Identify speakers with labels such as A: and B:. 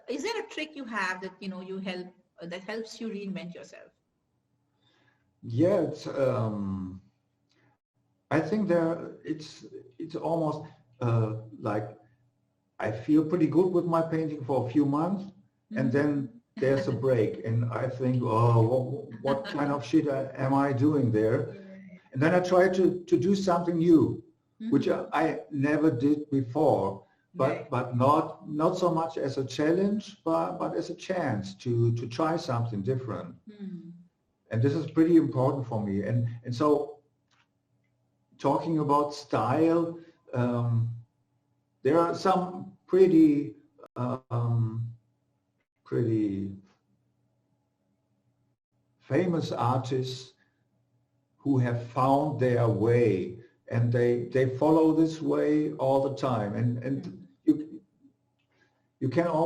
A: Is there a trick you have that you help that helps you reinvent yourself?
B: Yeah, I think it's almost like I feel pretty good with my painting for a few months, and
A: Mhm.
B: then there's a break, and I think, oh, what kind of shit am I doing there?
A: Yeah.
B: And then I try to do something new, which
A: Mhm.
B: I never did before,
A: Right.
B: but not so much as a challenge, but as a chance to try something different.
A: Hmm.
B: And this is pretty important for me. And so talking about style, um, there are some pretty famous artists who have found their way, and they follow this way all the time, and
A: Hmm.
B: you can